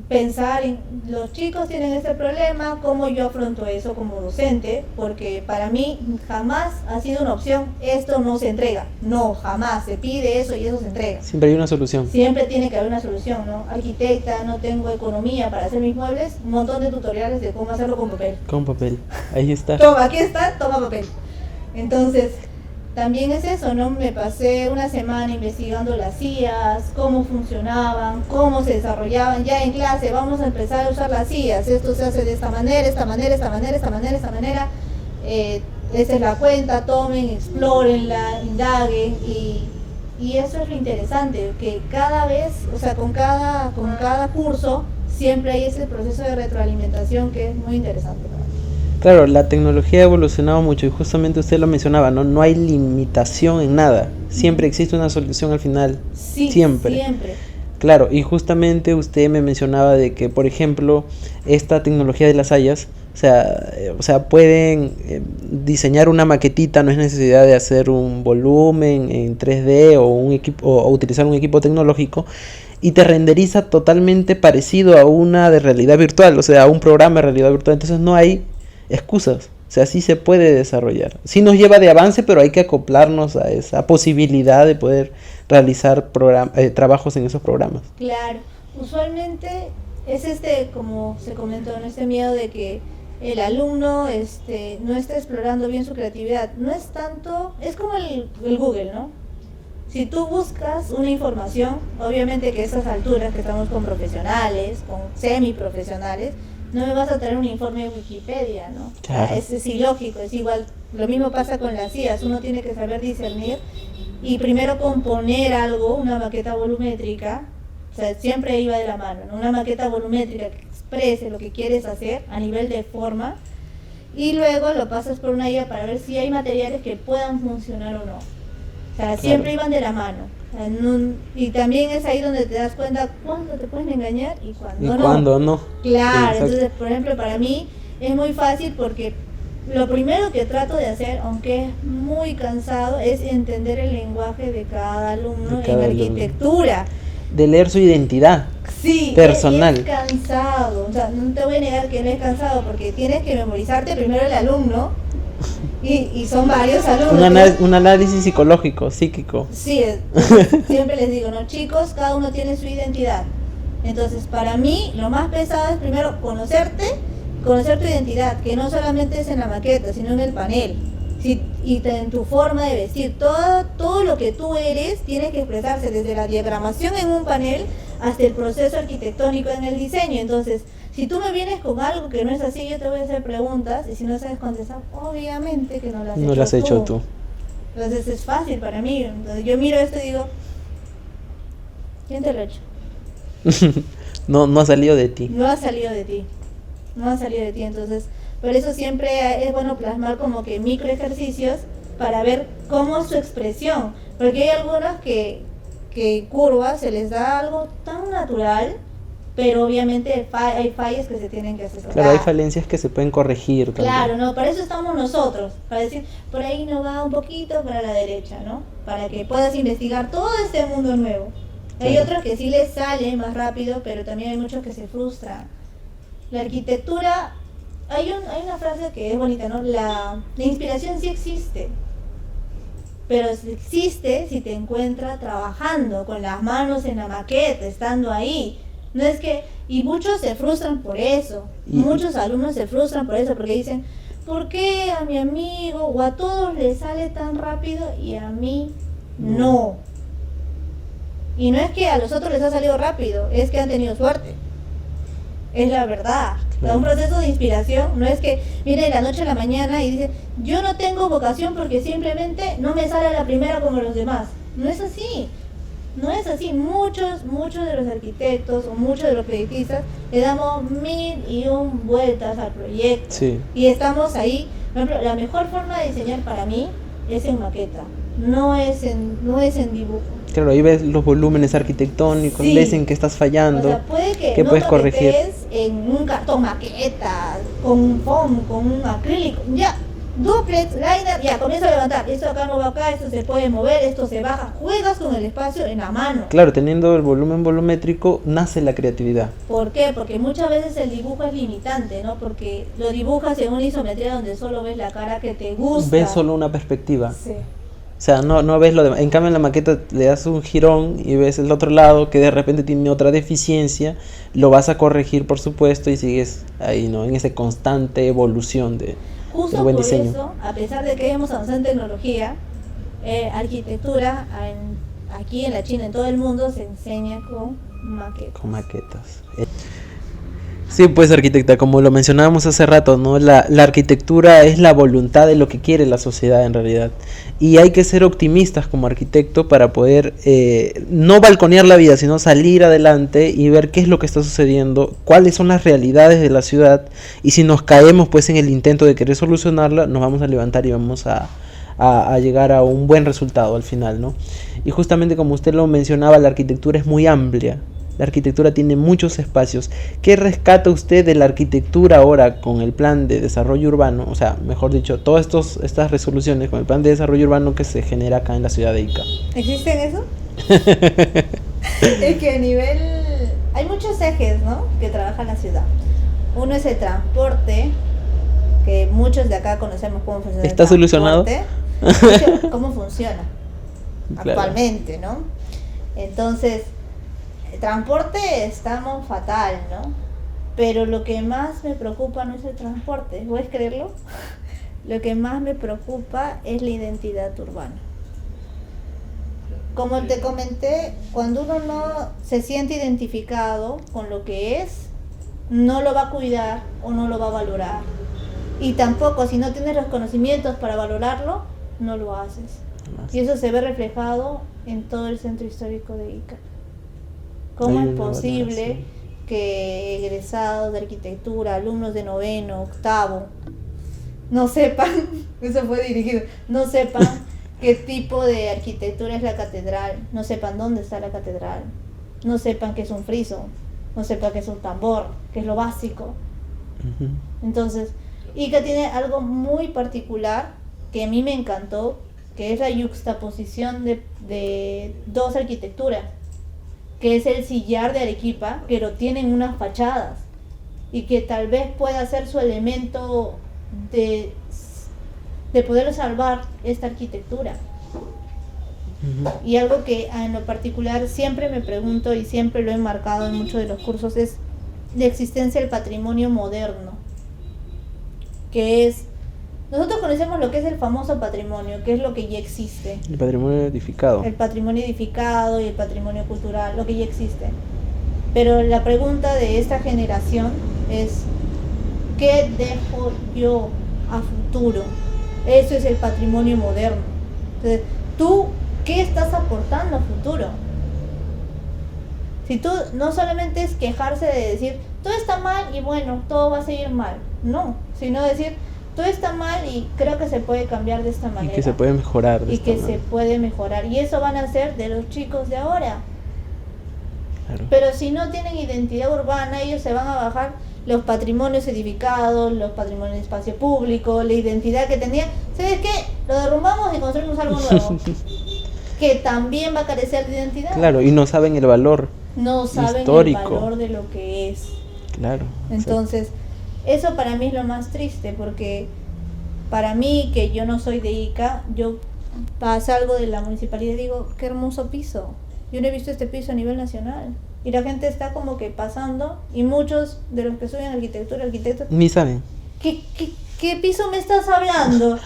Speaker 2: pensar en los chicos tienen ese problema, cómo yo afronto eso como docente, porque para mí jamás ha sido una opción, esto no se entrega, no, jamás, se pide eso y eso se entrega.
Speaker 1: Siempre hay una solución.
Speaker 2: Siempre tiene que haber una solución, ¿no? Arquitecta, no tengo economía para hacer mis muebles, un montón de tutoriales de cómo hacerlo con papel.
Speaker 1: Con papel, ahí está.
Speaker 2: Toma, aquí está, toma papel. Entonces, también es eso, ¿no? Me pasé una semana investigando las IAs, cómo funcionaban, cómo se desarrollaban. Ya en clase vamos a empezar a usar las IAs. Esto se hace de esta manera, esta manera, esta manera, esta manera, esta manera. Esa es la cuenta, tomen, explórenla, indaguen. Y eso es lo interesante, que cada vez, o sea, con cada curso, siempre hay ese proceso de retroalimentación que es muy interesante.
Speaker 1: Claro, la tecnología ha evolucionado mucho y justamente usted lo mencionaba, ¿no? No hay limitación en nada, siempre existe una solución al final,
Speaker 2: sí,
Speaker 1: siempre. Claro, y justamente usted me mencionaba de que, por ejemplo, esta tecnología de las hayas, o sea, pueden diseñar una maquetita, no es necesidad de hacer un volumen en 3D o un equipo o utilizar un equipo tecnológico, y te renderiza totalmente parecido a una de realidad virtual, o sea, a un programa de realidad virtual. Entonces no hay excusas, o sea, sí se puede desarrollar. Sí nos lleva de avance, pero hay que acoplarnos a esa posibilidad de poder realizar trabajos en esos programas.
Speaker 2: Claro, usualmente es como se comentó, ¿no? Este miedo de que el alumno no está explorando bien su creatividad. No es tanto, es como el Google, ¿no? Si tú buscas una información, obviamente que a esas alturas que estamos con profesionales, con semiprofesionales, no me vas a traer un informe de Wikipedia, ¿no?
Speaker 1: Claro.
Speaker 2: O sea, es ilógico, es igual. Lo mismo pasa con las IAs, uno tiene que saber discernir y primero componer algo, una maqueta volumétrica, o sea, siempre iba de la mano, ¿no? Una maqueta volumétrica que exprese lo que quieres hacer a nivel de forma y luego lo pasas por una IA para ver si hay materiales que puedan funcionar o no. O sea, claro, siempre iban de la mano. Y también es ahí donde te das cuenta cuándo te pueden engañar y cuándo no. Claro, sí, entonces, por ejemplo, para mí es muy fácil porque lo primero que trato de hacer, aunque es muy cansado, es entender el lenguaje de cada alumno en arquitectura.
Speaker 1: De leer su identidad personal.
Speaker 2: Es cansado, o sea, no te voy a negar que no es cansado porque tienes que memorizarte primero el alumno. Y son varios alumnos.
Speaker 1: Un análisis psicológico, psíquico.
Speaker 2: Sí, siempre les digo, ¿no? Chicos, cada uno tiene su identidad. Entonces, para mí, lo más pesado es primero conocer tu identidad, que no solamente es en la maqueta, sino en el panel. Y en tu forma de vestir. Todo lo que tú eres tiene que expresarse desde la diagramación en un panel hasta el proceso arquitectónico en el diseño. Entonces, si tú me vienes con algo que no es así, yo te voy a hacer preguntas y si no sabes contestar, obviamente que no las has hecho tú. Entonces es fácil para mí. Entonces yo miro esto y digo, ¿quién te lo ha hecho?
Speaker 1: No ha salido de ti.
Speaker 2: No ha salido de ti. Entonces, por eso siempre es bueno plasmar como que micro ejercicios para ver cómo es su expresión. Porque hay algunos que curvas se les da algo tan natural, pero obviamente hay fallas que se tienen que asesorar.
Speaker 1: Claro, hay falencias que se pueden corregir también.
Speaker 2: Claro, no, para eso estamos nosotros, para decir, por ahí no va un poquito para la derecha, ¿no? Para que puedas investigar todo este mundo nuevo. Claro. Hay otros que sí les sale más rápido, pero también hay muchos que se frustran. La arquitectura, hay una frase que es bonita, ¿no? La inspiración sí existe, pero existe si te encuentras trabajando con las manos en la maqueta, estando ahí. No es que, y muchos se frustran por eso, muchos alumnos se frustran por eso, porque dicen, ¿por qué a mi amigo o a todos les sale tan rápido y a mí no? Y no es que a los otros les ha salido rápido, es que han tenido suerte. Es la verdad.
Speaker 1: Claro.
Speaker 2: Un proceso de inspiración no es que viene de la noche a la mañana y dice, yo no tengo vocación porque simplemente no me sale a la primera como los demás. No es así. No es así. Muchos de los arquitectos o muchos de los proyectistas le damos 1001 vueltas al proyecto.
Speaker 1: Sí.
Speaker 2: Y estamos ahí. Por ejemplo, la mejor forma de diseñar para mí es en maqueta, no es en dibujo.
Speaker 1: Claro, ahí ves los volúmenes arquitectónicos,
Speaker 2: Sí.
Speaker 1: ves en qué estás fallando,
Speaker 2: O sea, puede que
Speaker 1: qué
Speaker 2: no
Speaker 1: puedes corregir.
Speaker 2: en un cartón maqueta, con un foam, con un acrílico, ya, duplex, liner, ya, comienza a levantar. Esto acá no va acá, esto se puede mover, esto se baja. Juegas con el espacio en la mano.
Speaker 1: Claro, teniendo el volumen volumétrico nace la creatividad.
Speaker 2: ¿Por qué? Porque muchas veces el dibujo es limitante, ¿no? Porque lo dibujas en una isometría donde solo ves la cara que te gusta.
Speaker 1: Ves solo una perspectiva.
Speaker 2: Sí.
Speaker 1: O sea, no ves lo demás. En cambio en la maqueta le das un girón y ves el otro lado que de repente tiene otra deficiencia, lo vas a corregir por supuesto y sigues ahí, ¿no? En esa constante evolución del
Speaker 2: Justo
Speaker 1: buen
Speaker 2: por
Speaker 1: diseño.
Speaker 2: eso, a pesar de que hemos avanzado en tecnología, arquitectura aquí en la China, en todo el mundo, se enseña con maquetas.
Speaker 1: Con maquetas. Sí, pues arquitecta, como lo mencionábamos hace rato, ¿no? La arquitectura es la voluntad de lo que quiere la sociedad en realidad. Y hay que ser optimistas como arquitecto para poder no balconear la vida, sino salir adelante y ver qué es lo que está sucediendo, cuáles son las realidades de la ciudad. Y si nos caemos pues en el intento de querer solucionarla, nos vamos a levantar y vamos a llegar a un buen resultado al final, ¿no? Y justamente como usted lo mencionaba, la arquitectura es muy amplia. La arquitectura tiene muchos espacios. ¿Qué rescata usted de la arquitectura ahora con el plan de desarrollo urbano? O sea, mejor dicho, todas estas resoluciones con el plan de desarrollo urbano que se genera acá en la ciudad de Ica.
Speaker 2: ¿Existen eso? Es que a nivel... Hay muchos ejes, ¿no? Que trabaja la ciudad. Uno es el transporte, que muchos de acá conocemos cómo funciona.
Speaker 1: ¿Está solucionado?
Speaker 2: ¿Cómo funciona
Speaker 1: Claro.
Speaker 2: actualmente, ¿no? Entonces, el transporte estamos fatal, ¿no? Pero lo que más me preocupa no es el transporte, ¿puedes creerlo? Lo que más me preocupa es la identidad urbana. Como te comenté, cuando uno no se siente identificado con lo que es, no lo va a cuidar o no lo va a valorar. Y tampoco, si no tienes los conocimientos para valorarlo, no lo haces. Y eso se ve reflejado en todo el centro histórico de Ica. ¿Cómo
Speaker 1: Hay
Speaker 2: es
Speaker 1: una
Speaker 2: posible
Speaker 1: valoración.
Speaker 2: que egresados de arquitectura, alumnos de noveno, octavo, no sepan, eso fue dirigido, no sepan qué tipo de arquitectura es la catedral, no sepan dónde está la catedral, no sepan qué es un friso, no sepan qué es un tambor, que es lo básico?
Speaker 1: Ujú.
Speaker 2: Entonces, Ica tiene algo muy particular que a mí me encantó, que es la yuxtaposición de dos arquitecturas, que es el sillar de Arequipa, pero tienen unas fachadas y que tal vez pueda ser su elemento de poder salvar esta arquitectura.
Speaker 1: Ujú.
Speaker 2: Y algo que en lo particular siempre me pregunto y siempre lo he marcado en muchos de los cursos es la existencia del patrimonio moderno, que es, nosotros conocemos lo que es el famoso patrimonio, que es lo que ya existe,
Speaker 1: El patrimonio edificado.
Speaker 2: el patrimonio edificado y el patrimonio cultural, lo que ya existe. Pero la pregunta de esta generación es, ¿qué dejo yo a futuro? Eso es el patrimonio moderno. Entonces, ¿tú qué estás aportando a futuro? Si tú no solamente es quejarse de decir, todo está mal y bueno, todo va a seguir mal. No, sino decir, todo está mal y creo que se puede cambiar de esta
Speaker 1: Y
Speaker 2: manera.
Speaker 1: que se puede mejorar. de
Speaker 2: Y
Speaker 1: esta
Speaker 2: que se
Speaker 1: manera.
Speaker 2: puede mejorar. Y eso van a ser de los chicos de ahora.
Speaker 1: Claro.
Speaker 2: Pero si no tienen identidad urbana, ellos se van a bajar los patrimonios edificados, los patrimonios de espacio público, la identidad que tenían. ¿Sabes qué? Lo derrumbamos y construimos algo nuevo. Que también va a carecer de identidad.
Speaker 1: Claro, y no saben el valor.
Speaker 2: No saben
Speaker 1: histórico.
Speaker 2: el valor de lo que es.
Speaker 1: Claro.
Speaker 2: Entonces, eso para mí es lo más triste, porque para mí, que yo no soy de Ica, yo salgo de la municipalidad y digo, qué hermoso piso. Yo no he visto este piso a nivel nacional. Y la gente está como que pasando, y muchos de los que estudian arquitectura, arquitectos,
Speaker 1: Ni saben.
Speaker 2: ¿qué piso me estás hablando?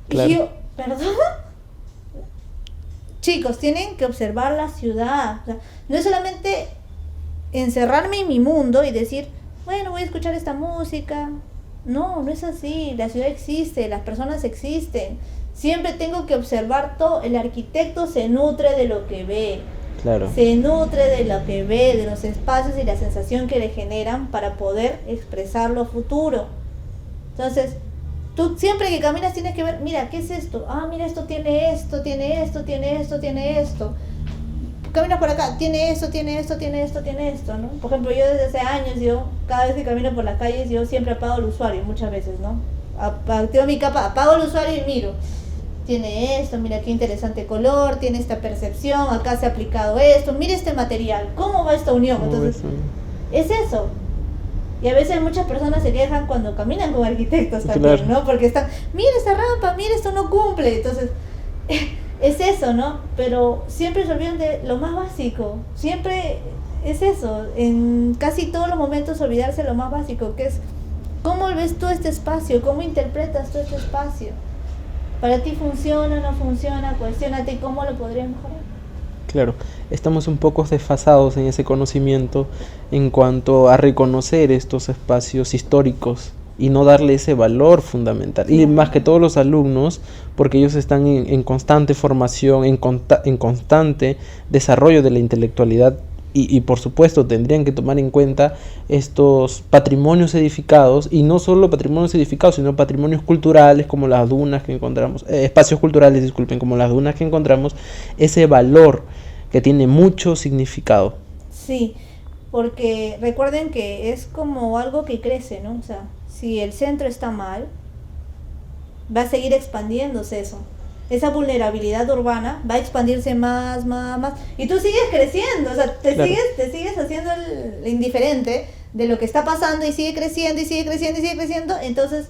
Speaker 1: Claro.
Speaker 2: Y yo, ¿perdón? chicos, tienen que observar la ciudad. O sea, no es solamente encerrarme en mi mundo y decir, bueno, voy a escuchar esta música. No, no es así. La ciudad existe, las personas existen. Siempre tengo que observar todo. El arquitecto se nutre de lo que ve.
Speaker 1: Claro.
Speaker 2: Se nutre de lo que ve, de los espacios y la sensación que le generan para poder expresarlo a futuro. Entonces, tú siempre que caminas tienes que ver, mira, ¿qué es esto? Ah, mira, esto tiene esto, tiene esto, tiene esto, tiene esto. Caminas por acá, tiene esto, tiene esto, tiene esto, tiene esto, ¿no? Por ejemplo, yo desde hace años, cada vez que camino por las calles, yo siempre apago el usuario, muchas veces, ¿no? Activo mi capa, apago el usuario y miro. Tiene esto, mira qué interesante color, tiene esta percepción, acá se ha aplicado esto, mira este material, ¿cómo va esta unión? Entonces, es eso. Y a veces muchas personas se quejan cuando caminan con arquitectos también, claro, ¿no? Porque están, mira esta rampa, mira esto no cumple. Entonces, es eso, ¿no? Pero siempre se olvidan de lo más básico. Siempre es eso. En casi todos los momentos olvidarse de lo más básico, que es cómo ves tú este espacio, cómo interpretas tú este espacio. ¿Para ti funciona o no funciona? Cuestiónate cómo lo podrías mejorar.
Speaker 1: Claro, estamos un poco desfasados en ese conocimiento en cuanto a reconocer estos espacios históricos y no darle ese valor fundamental. Y más que todos los alumnos, porque ellos están en constante formación, en constante desarrollo de la intelectualidad y por supuesto tendrían que tomar en cuenta estos patrimonios edificados, y no solo patrimonios edificados, sino patrimonios culturales como las dunas que encontramos, espacios culturales, disculpen, como las dunas que encontramos, ese valor que tiene mucho significado.
Speaker 2: Sí, porque recuerden que es como algo que crece, ¿no? O sea, si el centro está mal, va a seguir expandiéndose eso. Esa vulnerabilidad urbana va a expandirse más, y tú sigues creciendo, o sea, te sigues haciendo el indiferente de lo que está pasando y sigue creciendo, entonces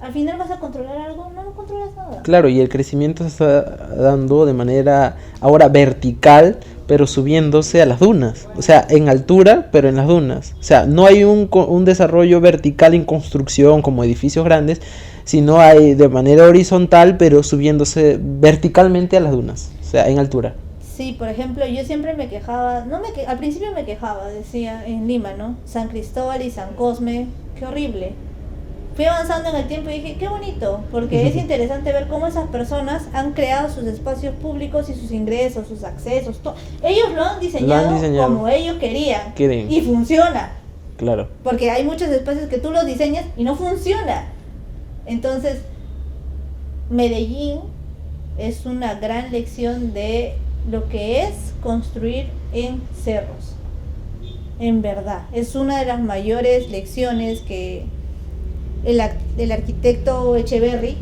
Speaker 2: al final vas a controlar algo, no controlas nada.
Speaker 1: Claro, y el crecimiento se está dando de manera ahora vertical, pero subiéndose a las dunas, o sea, en altura, pero en las dunas. O sea, no hay un desarrollo vertical en construcción como edificios grandes, sino hay de manera horizontal, pero subiéndose verticalmente a las dunas, o sea, en altura.
Speaker 2: Sí, por ejemplo, yo siempre me quejaba, al principio me quejaba, decía, en Lima, ¿no? San Cristóbal y San Cosme, qué horrible. Fui avanzando en el tiempo y dije, qué bonito, porque es interesante ver cómo esas personas han creado sus espacios públicos y sus ingresos, sus accesos, todo. Ellos lo han diseñado como ellos querían. Y funciona.
Speaker 1: Claro.
Speaker 2: Porque hay muchos espacios que tú los diseñas y no funciona. Entonces, Medellín es una gran lección de lo que es construir en cerros. En verdad, es una de las mayores lecciones que el arquitecto Echeverry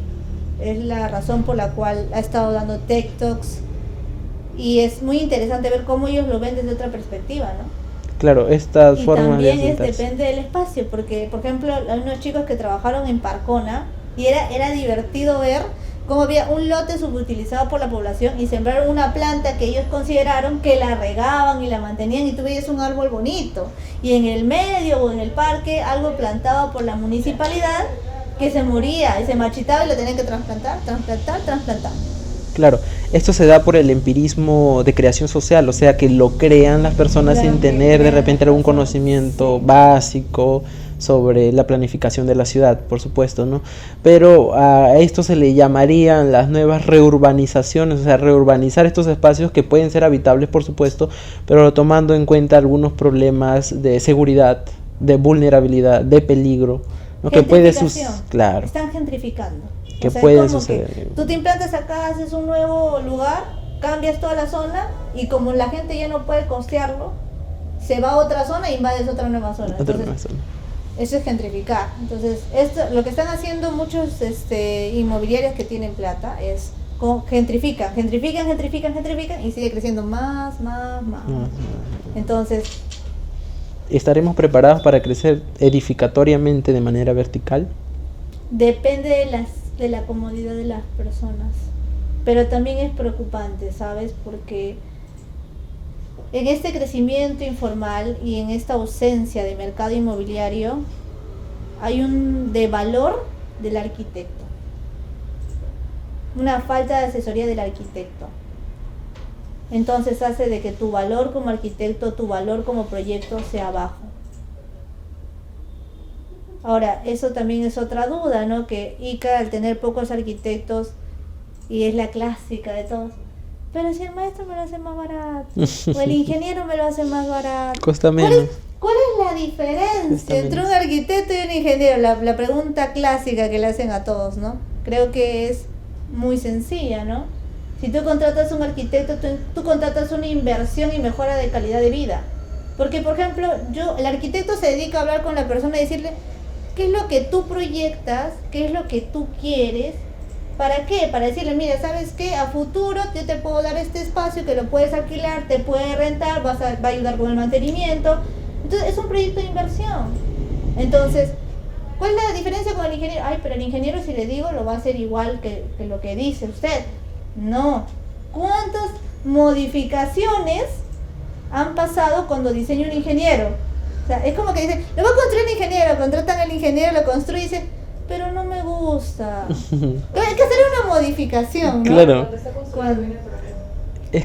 Speaker 2: es la razón por la cual ha estado dando Tech Talks, y es muy interesante ver cómo ellos lo ven desde otra perspectiva, ¿no?
Speaker 1: Claro, estas formas
Speaker 2: de también depende del espacio, porque por ejemplo hay unos chicos que trabajaron en Parcona y era divertido ver cómo había un lote subutilizado por la población y sembraron una planta que ellos consideraron que la regaban y la mantenían, y tú veías un árbol bonito, y en el medio o en el parque algo plantado por la municipalidad que se moría y se marchitaba y lo tenían que trasplantar.
Speaker 1: Claro, esto se da por el empirismo de creación social, o sea que lo crean las personas sin tener de repente algún conocimiento básico sobre la planificación de la ciudad, por supuesto, ¿no? Pero a esto se le llamarían las nuevas reurbanizaciones, o sea, reurbanizar estos espacios que pueden ser habitables, por supuesto, pero tomando en cuenta algunos problemas de seguridad, de vulnerabilidad, de peligro, ¿no? Que puede suceder. Claro.
Speaker 2: Están gentrificando.
Speaker 1: Que puede suceder.
Speaker 2: Tú te implantas acá, haces un nuevo lugar, cambias toda la zona, y como la gente ya no puede costearlo, se va a otra zona e invades otra nueva zona. Eso es gentrificar. Entonces, lo que están haciendo muchos inmobiliarios que tienen plata es gentrifican y sigue creciendo más. Entonces,
Speaker 1: ¿estaremos preparados para crecer edificatoriamente de manera vertical?
Speaker 2: Depende de la comodidad de las personas, pero también es preocupante, ¿sabes? Porque en este crecimiento informal y en esta ausencia de mercado inmobiliario hay un devalor del arquitecto, una falta de asesoría del arquitecto. Entonces hace de que tu valor como arquitecto, tu valor como proyecto sea bajo. Ahora, eso también es otra duda, ¿no? Que Ica, al tener pocos arquitectos, y es la clásica de todos, pero si el maestro me lo hace más barato, o el ingeniero me lo hace más barato.
Speaker 1: Costa menos.
Speaker 2: ¿Cuál es la diferencia entre un arquitecto y un ingeniero? La pregunta clásica que le hacen a todos, ¿no? Creo que es muy sencilla, ¿no? Si tú contratas un arquitecto, tú contratas una inversión y mejora de calidad de vida. Porque, por ejemplo, el arquitecto se dedica a hablar con la persona y decirle qué es lo que tú proyectas, qué es lo que tú quieres. ¿Para qué? Para decirle, mira, ¿sabes qué? A futuro yo te puedo dar este espacio que lo puedes alquilar, te puede rentar, va a ayudar con el mantenimiento. Entonces, es un proyecto de inversión. Entonces, ¿cuál es la diferencia con el ingeniero? Ay, pero el ingeniero, si le digo, lo va a hacer igual que lo que dice usted. No. ¿Cuántas modificaciones han pasado cuando diseña un ingeniero? O sea, es como que dice, lo va a construir el ingeniero, contratan al ingeniero, lo construye y dice, pero no me gusta. Hay que hacer una modificación, ¿no?
Speaker 1: Claro.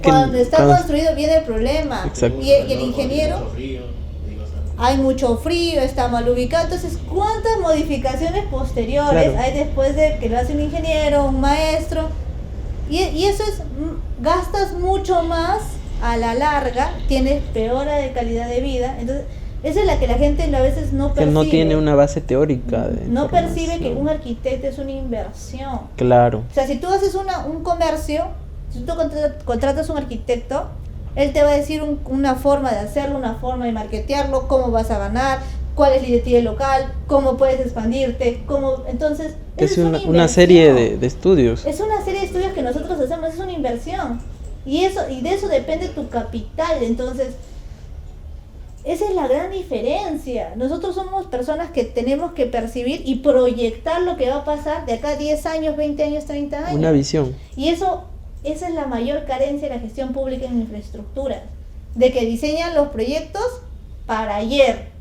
Speaker 2: Cuando está construido viene el problema.
Speaker 1: Exacto.
Speaker 2: Y el ingeniero, hay mucho frío, está mal ubicado. Entonces, ¿cuántas modificaciones posteriores hay después de que lo hace un ingeniero, un maestro? Y eso es, gastas mucho más a la larga, tienes peor de calidad de vida. Entonces, esa es la que la gente a veces no percibe.
Speaker 1: Que no tiene una base teórica de
Speaker 2: no percibe que un arquitecto es una inversión.
Speaker 1: Claro.
Speaker 2: O sea, si tú haces un comercio, si tú contratas un arquitecto, él te va a decir una forma de hacerlo, una forma de marketearlo, cómo vas a ganar, cuál es la identidad local, cómo puedes expandirte, entonces
Speaker 1: es una serie de estudios.
Speaker 2: Es una serie de estudios que nosotros hacemos, es una inversión. Y de eso depende tu capital. Entonces, esa es la gran diferencia. Nosotros somos personas que tenemos que percibir y proyectar lo que va a pasar de acá a 10 años, 20 años, 30 años.
Speaker 1: Una visión.
Speaker 2: Y esa es la mayor carencia de la gestión pública en infraestructura, de que diseñan los proyectos para ayer.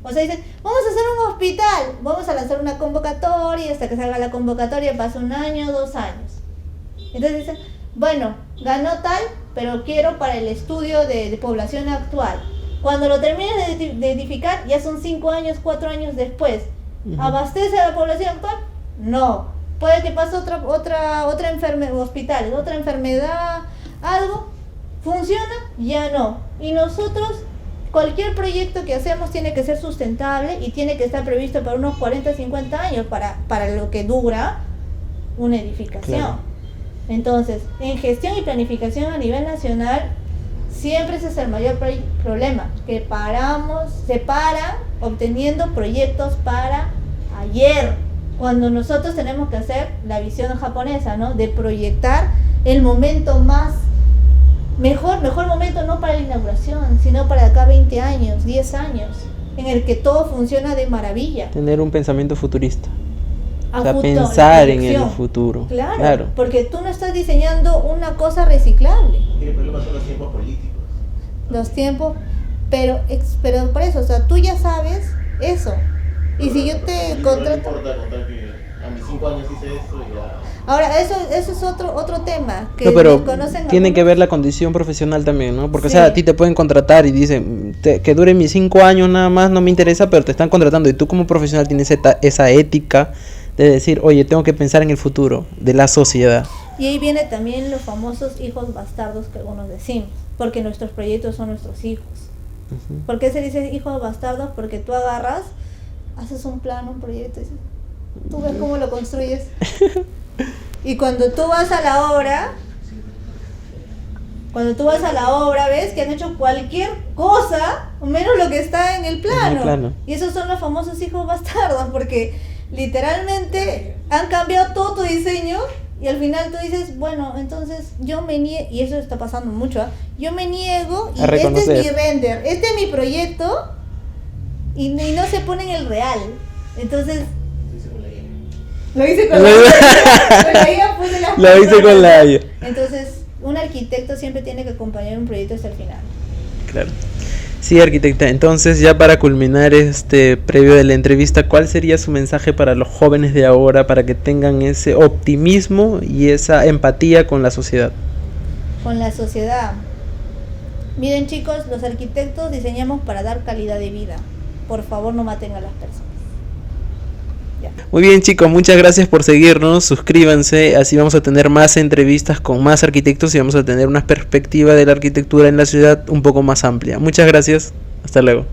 Speaker 2: O sea, dicen, vamos a hacer un hospital, vamos a lanzar una convocatoria, hasta que salga la convocatoria pasa 1 año, 2 años. Entonces dicen, bueno, ganó tal, pero quiero para el estudio de población actual. Cuando lo termines de edificar, ya son 5 años, 4 años después. ¿Abastece a la población actual? No. Puede que pase otra enfermedad, hospitales, otra enfermedad, algo, ¿funciona? Ya no. Y nosotros, cualquier proyecto que hacemos tiene que ser sustentable y tiene que estar previsto para unos 40, 50 años para lo que dura una edificación. Claro. Entonces, en gestión y planificación a nivel nacional, siempre ese es el mayor problema, que se paran obteniendo proyectos para ayer, cuando nosotros tenemos que hacer la visión japonesa, ¿no? De proyectar el momento mejor momento, no para la inauguración, sino para acá 20 años, 10 años, en el que todo funciona de maravilla.
Speaker 1: Tener un pensamiento futurista. O sea, pensar en el futuro.
Speaker 2: Claro, porque tú no estás diseñando una cosa reciclable.
Speaker 3: El problema son los tiempos políticos.
Speaker 2: Los tiempos, pero por eso, o sea, tú ya sabes eso. Y si yo te contrato...
Speaker 3: No importa contar que a mis 5 años hice esto y ya...
Speaker 2: Ahora, eso es otro tema. Que
Speaker 1: no, pero tiene que ver la condición profesional también, ¿no? Porque,
Speaker 2: sí.
Speaker 1: O sea, a ti te pueden contratar y dicen que dure mis 5 años nada más, no me interesa, pero te están contratando. Y tú como profesional tienes esa ética de decir, oye, tengo que pensar en el futuro de la sociedad.
Speaker 2: Y ahí viene también los famosos hijos bastardos que algunos decimos, porque nuestros proyectos son nuestros hijos. ¿Por qué se dice hijos bastardos? Porque tú agarras, haces un plan, un proyecto, y tú ves cómo lo construyes. Y cuando tú vas a la obra, ves que han hecho cualquier cosa, menos lo que está en el plano. Y esos son los famosos hijos bastardos, porque literalmente han cambiado todo tu diseño y al final tú dices, bueno, entonces yo me niego, y eso está pasando mucho, yo me niego y este es mi render, este es mi proyecto y no se pone en el real. Entonces lo hice con la IA. Lo hice con la IA. Entonces un arquitecto siempre tiene que acompañar un proyecto hasta el final.
Speaker 1: Claro. Sí, arquitecta, entonces ya para culminar previo de la entrevista, ¿cuál sería su mensaje para los jóvenes de ahora para que tengan ese optimismo y esa empatía con la sociedad?
Speaker 2: Con la sociedad. Miren chicos, los arquitectos diseñamos para dar calidad de vida. Por favor, no maten a las personas. Ya.
Speaker 1: Muy bien chicos, muchas gracias por seguirnos, suscríbanse, así vamos a tener más entrevistas con más arquitectos y vamos a tener una perspectiva de la arquitectura en la ciudad un poco más amplia. Muchas gracias, hasta luego.